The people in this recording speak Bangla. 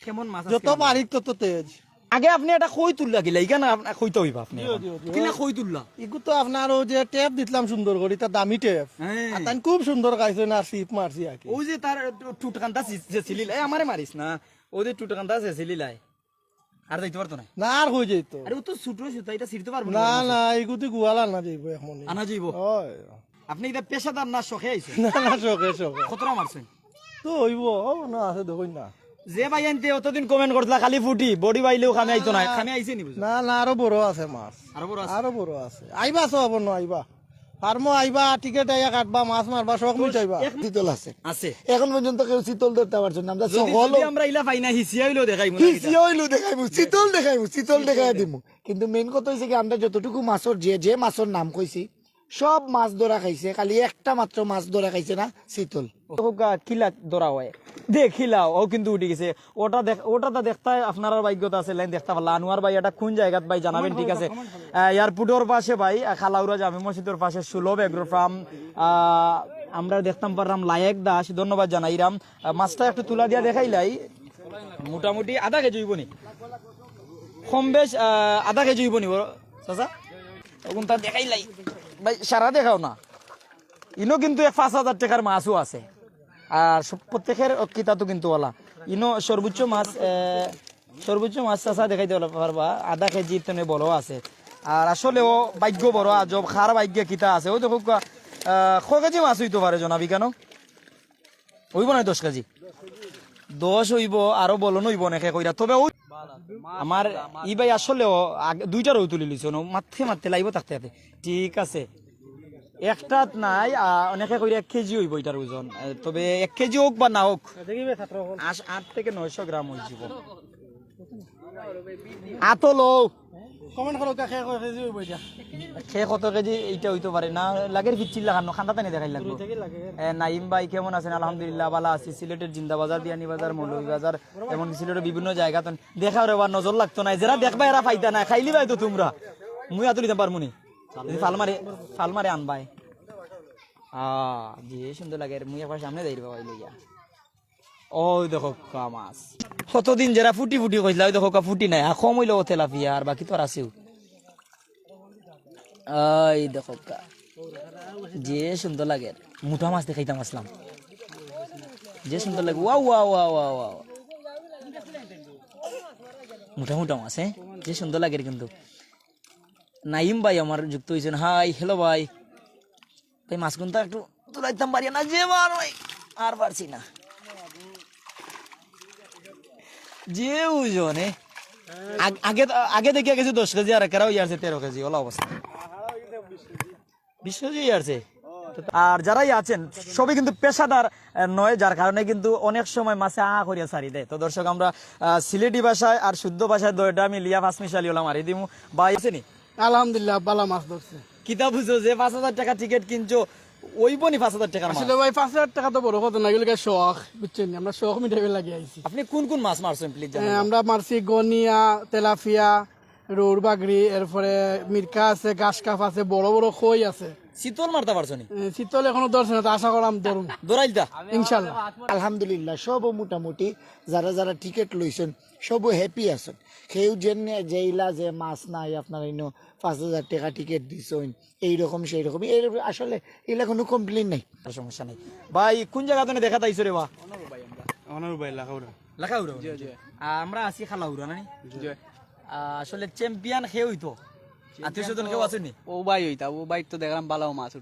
কেমন মাছ যত বারিক তত তেজ। আগে আপনি এটা কই তুললা গিলা ইগান আপনি কইতে হইবা আপনি কিনা কই তুললা ইগু তো আপনার ও যে টেপ দিতলাম সুন্দর করে, এটা দামি টেপ। হ্যাঁ। আর তাই খুব সুন্দর খাইছে না, সিপ মারছি আর কি। ওই যে তার টুটকান্তা সিলিলাই আমারে মারিস না, ওই যে টুটকান্তা সিলিলাই আর যাইতে পারতো না। না আর হয়ে যেত। আরে ও তো ছোট সুতা, এটা ছিড়তে পারবো না না, এগুতি গুয়ালা না যাইব এখন। আনা যাইব। হয়। আপনি এটা পেশাদার না শখে আইছেন? না না, শখে শখে। কতটা মারছেন? তো হইব না, আছে দেখুন না। যে ভাই আনতে অতদিন কমেন্ট করতলা খালি ফুটি বডি বাইলেও খামে আইতো না, খামে আইছে নি বুঝো? না না, আরো বড় আছে মাছ, আরো বড় আছে? আরো বড় আছে। আইবা সব ন আইবা, ফার্মো আইবা, টিকেট আইয়া কাটবা, মাছ মারবা, শখ মিটাইবা। শীতল আছে আছে। এখন পর্যন্ত কেউ শীতল ধরতে পারছো না। আমরা যদি সকল যদি আমরা ইলা পাই না হিসিয়া হইলো দেখাইমু না কিটা? হইলো দেখাইবো, শীতল দেখাই দিমু। কিন্তু মেইন কথা হইছে কি, আমরা যতটুকু মাছের যে মাছের নাম কইছি সব মাছ ধরা খাইছে, খালি একটা মাত্র মাছ ধরা খাইছে না, শীতল। কিলা ধরা হয় দেখিলা ও কিন্তু উঠে গেছে। ওটা দেখতে আপনার ভাগ্যতা আছে, লাইন দেখতে পারলা। আনোয়ার ভাই এটা কোন জায়গাত ভাই জানাবেন, ঠিক আছে? এয়ারপোর্টের পাশে ভাই, খালাউরা জামে মসজিদের পাশে সুলভ এগ্রো ফার্ম। আমরা দেখতাম পারলাম লায়েক দাস, ধন্যবাদ জানাইরাম। মাছটা একটু তুলা দিয়া দেখাইলাই, মোটামুটি আধা কেজি হইব নি, কম বেশ আধা কেজি হইব নি চাচা, তখন তা দেখাইলাই ভাই, সারা দেখাও না। ইনো কিন্তু 5,000 টাকার মাছও আছে, আর প্রত্যেকের কিতা তো কিন্তু ওলা। ইনো সর্বোচ্চ মাছ চাচা দেখাইতে পারবা, আধা কেজি তেনে বড় আছে। আর আসলে ও ভাগ্য বড়, আজব খার ভাগ্য কিতা আছে। ও দেখো ক কেজি মাছ হইতে পারে জনাবি কেন হইব না? 10 কেজি 10 হইব, আরো বলন হইব নাকি কইরা। তবে ওই আমার ই ভাই আসলে দুইটার ওই তুলি লিছ মাথে লাইব থাকতে থাকতে, ঠিক আছে? একটা নাই, অনেকে কইরা 1 কেজি হইব এটার ওজন। তবে 1 কেজি হোক বা না হোক, 8 থেকে 900 গ্রাম হয়ে যাব। আতলো কমেন্ট করো কে কয় কেজি হইব এটা। খে কত কেজি এইটা হইতে পারে না, লাগের পিচ্ছিল লাগানো খান্দাতে নি দেখাই লাগবে। নাইম ভাই কেমন আছেন? আলহামদুলিল্লাহ ভালো আছি। সিলেটের জিন্দাবাজার, দিয়ানি বাজার, মৌলভী বাজার, এমন সিলেটের বিভিন্ন জায়গা তো দেখা রে, নজর লাগতো না। যারা দেখবা এরা ফাইতা না, খাইলি ভাই তো তোমরা, মুই আতুলি দিতে পারমুনি। ফালমারে আনবাই যে সুন্দর লাগে। মুই একবার সামনে যাই বাবা লইয়া। ওই দেখো মাছ, কতদিন যারা ফুটি কইলা, ওই দেখো ফুটি নাই, কম হইলো তেলাপিয়া, আর বাকি তো আর আছেও। এই দেখো যে সুন্দর লাগে, মুঠা মাছ দেখাইতাম আসলাম, যে সুন্দর লাগে। Wow wow wow wow wow, মুঠা মাছ, হ্যাঁ, যে সুন্দর লাগে। কিন্তু নাইম ভাই আমার যুক্ত হয়েছেন। হাই, হ্যালো ভাই। ভাই মাছ গুনটা একটু তুলাইতাম পারি না, যে মার ভাই আর পারছি না, যে ওজনে আগে দেখে গেছে 10 কেজি, আর কেরাও ইয়ারছে 13 কেজি, ওলা অবস্থা 20 কেজি ইয়ারছে। আর যারাই আছেন সবই কিন্তু পেশাদার নয়, যার কারণে কিন্তু অনেক সময় মাছে করিয়া ছাড়ি দেয়। তো দর্শক, আমরা সিলেটি ভাষায় আর শুদ্ধ ভাষায় দয়টা মিলিয়া 5 মিশালি ওলা মারি দিমু। ভাই আছেনি? আলহামদুলিল্লাহ ভালো মাছ ধরছে। কিতা বুঝো যে 5,000 টাকা টিকিট কিনছো, ওইব নি 5,000 টাকার মাছ? আসলে ভাই 5,000 টাকা তো বড় কথা না, এগুলো শখ, বুঝছেন? আমরা শখ মিটাইবে লাগি আইছি। আপনি কোন কোন মাছ মারছেন প্লিজ জানান? আমরা মারছি গনিয়া, তেলাপিয়া, রৌর বাগড়ি, এরপরে মির্কা আছে, ঘাস কাপ আছে, বড় বড় খই আছে। শীতল মারতে পারছো নি? শীতল এখনো ধরছে না, তো আশা করাম ধরুন দৌড়াইলতা ইনশাল্লাহ। আলহামদুলিল্লাহ সবও মোটামুটি যারা যারা টিকিট লইছেন সবও হ্যাপি আছেন। কেউ যেইলা যে মাছ নাই আপনার 5,000 টাকা টিকিট দিছেন এইরকম সেই রকম, এর আসলে এগুলা কোনো কমপ্লেন নাই, সমস্যা নাই। ভাই কোন জায়গা থেকে দেখা তাইছো রে? বা লাখাউড়া। আমরা আছি খালাউড়া নাই। আসলে চ্যাম্পিয়ন খেয়ে হইতো, আত্মীয় স্বজন কেউ আছে নি? ও ভাই হইতা, ও ভাই তো দেখলাম ভালো মাছ।